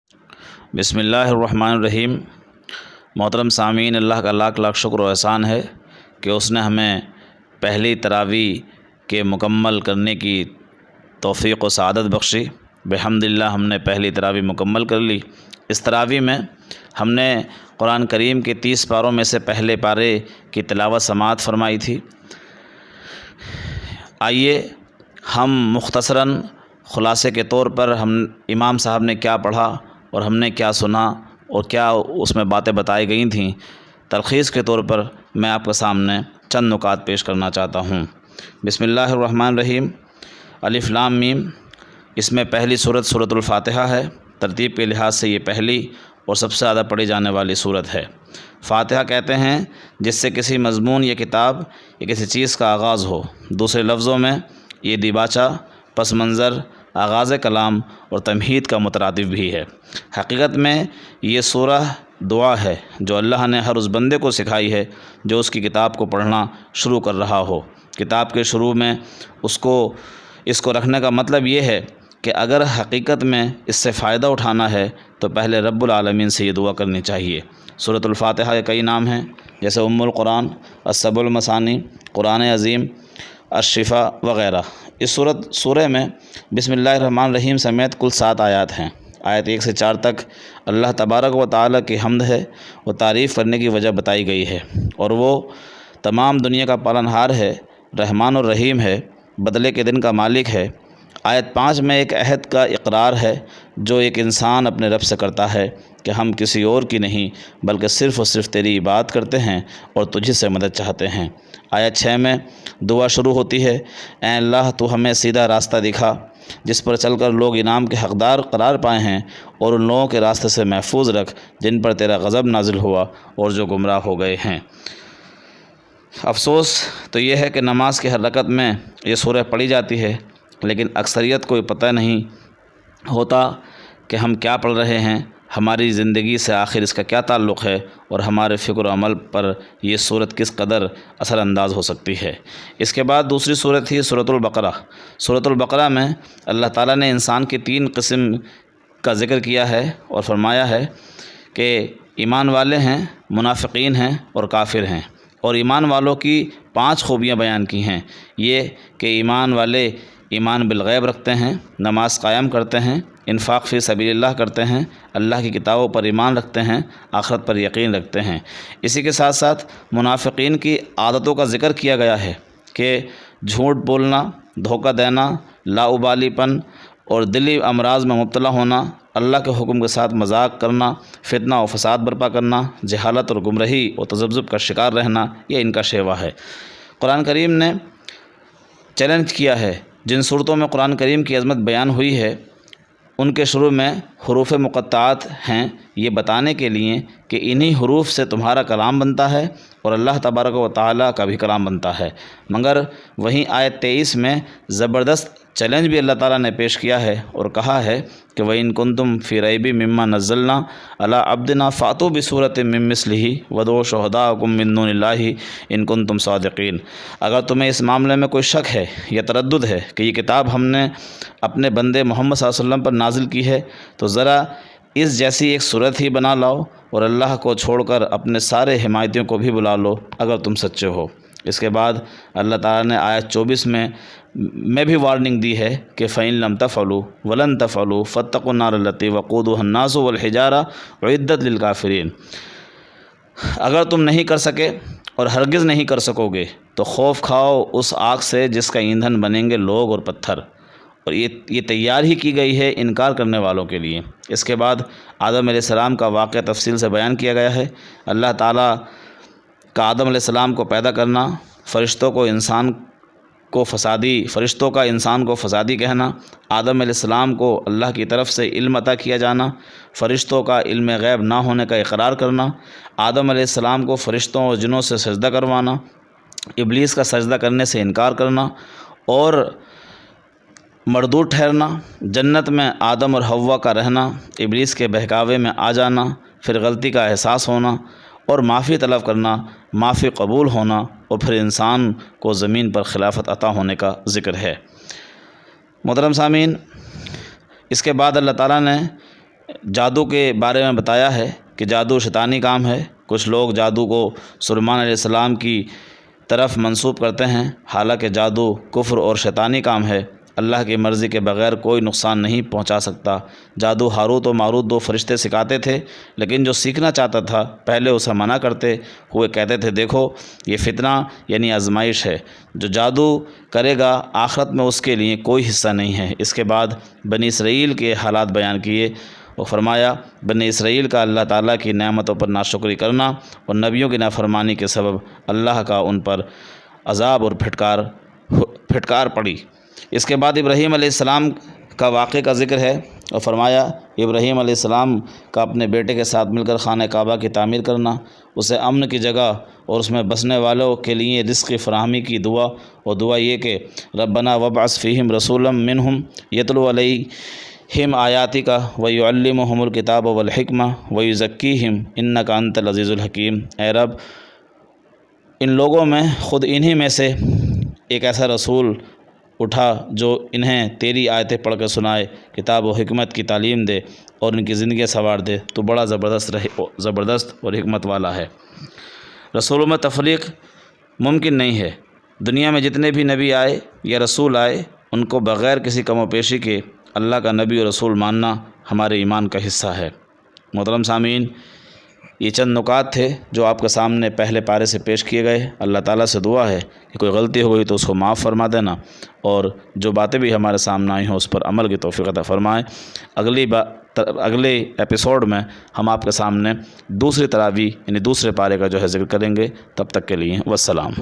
بسم اللہ الرحمن الرحیم۔ محترم سامعین، اللہ کا لاکھ لاکھ شکر و احسان ہے کہ اس نے ہمیں پہلی تراویح کے مکمل کرنے کی توفیق و سعادت بخشی۔ بحمدللہ ہم نے پہلی تراویح مکمل کر لی۔ اس تراویح میں ہم نے قرآن کریم کے 30 پاروں میں سے پہلے پارے کی تلاوت سماعت فرمائی تھی۔ آئیے ہم مختصراً خلاصے کے طور پر امام صاحب نے کیا پڑھا اور ہم نے کیا سنا اور کیا اس میں باتیں بتائی گئی تھیں، تلخیص کے طور پر میں آپ کے سامنے چند نکات پیش کرنا چاہتا ہوں۔ بسم اللہ الرحمن الرحیم۔ الف لام میم، اس میں پہلی سورت الفاتحہ ہے۔ ترتیب کے لحاظ سے یہ پہلی اور سب سے زیادہ پڑھی جانے والی سورت ہے۔ فاتحہ کہتے ہیں جس سے کسی مضمون یا کتاب یا کسی چیز کا آغاز ہو۔ دوسرے لفظوں میں یہ دیباچہ، پس منظر، آغاز کلام اور تمہید کا مترادف بھی ہے۔ حقیقت میں یہ سورہ دعا ہے جو اللہ نے ہر اس بندے کو سکھائی ہے جو اس کی کتاب کو پڑھنا شروع کر رہا ہو۔ کتاب کے شروع میں اس کو رکھنے کا مطلب یہ ہے کہ اگر حقیقت میں اس سے فائدہ اٹھانا ہے تو پہلے رب العالمین سے یہ دعا کرنی چاہیے۔ سورۃ الفاتحہ کے کئی نام ہیں جیسے ام القرآن، السبع المثانی، قرآن عظیم، الشفا وغیرہ۔ اس سورہ میں بسم اللہ الرحمن الرحیم سمیت کل 7 آیات ہیں۔ آیت 1 سے 4 تک اللہ تبارک و تعالیٰ کی حمد ہے، وہ تعریف کرنے کی وجہ بتائی گئی ہے، اور وہ تمام دنیا کا پالنہار ہے، رحمان الرحیم ہے، بدلے کے دن کا مالک ہے۔ آیت 5 میں ایک عہد کا اقرار ہے جو ایک انسان اپنے رب سے کرتا ہے کہ ہم کسی اور کی نہیں بلکہ صرف اور صرف تیری عبادت کرتے ہیں اور تجھ سے مدد چاہتے ہیں۔ آیت 6 میں دعا شروع ہوتی ہے، اے اللہ تو ہمیں سیدھا راستہ دکھا جس پر چل کر لوگ انعام کے حقدار قرار پائے ہیں، اور ان لوگوں کے راستے سے محفوظ رکھ جن پر تیرا غضب نازل ہوا اور جو گمراہ ہو گئے ہیں۔ افسوس تو یہ ہے کہ نماز کی ہر رکعت میں یہ سورہ پڑھی جاتی ہے، لیکن اکثریت کو پتہ نہیں ہوتا کہ ہم کیا پڑھ رہے ہیں، ہماری زندگی سے آخر اس کا کیا تعلق ہے، اور ہمارے فکر و عمل پر یہ سورت کس قدر اثر انداز ہو سکتی ہے۔ اس کے بعد دوسری سورت تھی سورۃ البقرہ۔ سورۃ البقرہ میں اللہ تعالیٰ نے انسان کی 3 قسم کا ذکر کیا ہے اور فرمایا ہے کہ ایمان والے ہیں، منافقین ہیں اور کافر ہیں، اور ایمان والوں کی 5 خوبیاں بیان کی ہیں۔ یہ کہ ایمان والے ایمان بالغیب رکھتے ہیں، نماز قائم کرتے ہیں، انفاق فی سبیل اللہ کرتے ہیں، اللہ کی کتابوں پر ایمان رکھتے ہیں، آخرت پر یقین رکھتے ہیں۔ اسی کے ساتھ ساتھ منافقین کی عادتوں کا ذکر کیا گیا ہے کہ جھوٹ بولنا، دھوکہ دینا، لاابالی پن اور دلی امراض میں مبتلا ہونا، اللہ کے حکم کے ساتھ مذاق کرنا، فتنہ و فساد برپا کرنا، جہالت اور گمراہی اور تذبذب کا شکار رہنا، یہ ان کا شیوا ہے۔ قرآن کریم نے چیلنج کیا ہے، جن صورتوں میں قرآن کریم کی عظمت بیان ہوئی ہے ان کے شروع میں حروف مقطعات ہیں، یہ بتانے کے لیے کہ انہی حروف سے تمہارا کلام بنتا ہے اور اللہ تبارک و تعالیٰ کا بھی کلام بنتا ہے۔ مگر وہیں آیت 23 میں زبردست چیلنج بھی اللہ تعالیٰ نے پیش کیا ہے اور کہا ہے کہ وَإِن كُنتُمْ فِي رَيْبٍ مِّمَّا نَزَّلْنَا عَلَىٰ عَبْدِنَا فَأْتُوا بِسُورَةٍ مِّن مِّثْلِهِ وَادْعُوا شُهَدَاءَكُم مِّن دُونِ اللَّهِ إِن كُنتُمْ صَادِقِينَ۔ اگر تمہیں اس معاملے میں کوئی شک ہے یا تردد ہے کہ یہ کتاب ہم نے اپنے بندے محمد صلی اللہ علیہ وسلم پر نازل کی ہے تو ذرا اس جیسی ایک صورت ہی بنا لاؤ، اور اللہ کو چھوڑ کر اپنے سارے حمایتیوں کو بھی بلا لو اگر تم سچے ہو۔ اس کے بعد اللہ تعالیٰ نے آیت 24 میں بھی وارننگ دی ہے کہ فَإِن لَمْ تَفْعَلُوا وَلَن تَفْعَلُوا فَاتَّقُوا النَّارَ الَّتِي وَقُودُهَا النَّاسُ وَالْحِجَارَةُ أُعِدَّتْ لِلْكَافِرِينَ۔ اگر تم نہیں کر سکے اور ہرگز نہیں کر سکو گے تو خوف کھاؤ اس آگ سے جس کا ایندھن بنیں گے لوگ اور پتھر، اور یہ تیار ہی کی گئی ہے انکار کرنے والوں کے لیے۔ اس کے بعد آدم علیہ السلام کا واقعہ تفصیل سے بیان کیا گیا ہے۔ اللہ تعالیٰ کا آدم علیہ السلام کو پیدا کرنا، فرشتوں کا انسان کو فسادی کہنا، آدم علیہ السلام کو اللہ کی طرف سے علم عطا کیا جانا، فرشتوں کا علم غیب نہ ہونے کا اقرار کرنا، آدم علیہ السلام کو فرشتوں اور جنوں سے سجدہ کروانا، ابلیس کا سجدہ کرنے سے انکار کرنا اور مردود ٹھہرنا، جنت میں آدم اور حوا کا رہنا، ابلیس کے بہکاوے میں آ جانا، پھر غلطی کا احساس ہونا اور معافی طلب کرنا، معافی قبول ہونا، اور پھر انسان کو زمین پر خلافت عطا ہونے کا ذکر ہے۔ محترم سامعین، اس کے بعد اللہ تعالیٰ نے جادو کے بارے میں بتایا ہے کہ جادو شیطانی کام ہے۔ کچھ لوگ جادو کو سلیمان علیہ السلام کی طرف منسوب کرتے ہیں، حالانکہ جادو کفر اور شیطانی کام ہے۔ اللہ کی مرضی کے بغیر کوئی نقصان نہیں پہنچا سکتا۔ جادو ہاروت و ماروت 2 فرشتے سکھاتے تھے، لیکن جو سیکھنا چاہتا تھا پہلے اسے منع کرتے ہوئے کہتے تھے، دیکھو یہ فتنہ یعنی آزمائش ہے، جو جادو کرے گا آخرت میں اس کے لیے کوئی حصہ نہیں ہے۔ اس کے بعد بنی اسرائیل کے حالات بیان کیے اور فرمایا، بنی اسرائیل کا اللہ تعالیٰ کی نعمتوں پر ناشکری کرنا اور نبیوں کی نافرمانی کے سبب اللہ کا ان پر عذاب اور پھٹکار پڑی۔ اس کے بعد ابراہیم علیہ السلام کا واقعے کا ذکر ہے اور فرمایا، ابراہیم علیہ السلام کا اپنے بیٹے کے ساتھ مل کر خانہ کعبہ کی تعمیر کرنا، اسے امن کی جگہ اور اس میں بسنے والوں کے لیے رزق کی فراہمی کی دعا، اور دعا یہ کہ ربنا وابعث فیہم رسولا منہم یتلو علیہم آیاتک ویعلمہم الکتاب والحکمہ ویزکیہم انک انت العزیز الحکیم۔ اے رب، ان لوگوں میں خود انہی میں سے ایک ایسا رسول اٹھا جو انہیں تیری آیتیں پڑھ کر سنائے، کتاب و حکمت کی تعلیم دے اور ان کی زندگیاں سنوار دے۔ تو بڑا زبردست اور حکمت والا ہے۔ رسولوں میں تفریق ممکن نہیں ہے۔ دنیا میں جتنے بھی نبی آئے یا رسول آئے، ان کو بغیر کسی کم و پیشی کے اللہ کا نبی اور رسول ماننا ہمارے ایمان کا حصہ ہے۔ محترم سامعین، یہ چند نکات تھے جو آپ کے سامنے پہلے پارے سے پیش کیے گئے۔ اللہ تعالیٰ سے دعا ہے کہ کوئی غلطی ہو گئی تو اس کو معاف فرما دینا، اور جو باتیں بھی ہمارے سامنے آئی ہوں اس پر عمل کی توفیق عطا فرمائیں۔ اگلے ایپیسوڈ میں ہم آپ کے سامنے دوسری تراویح یعنی دوسرے پارے کا جو ہے ذکر کریں گے۔ تب تک کے لیے والسلام۔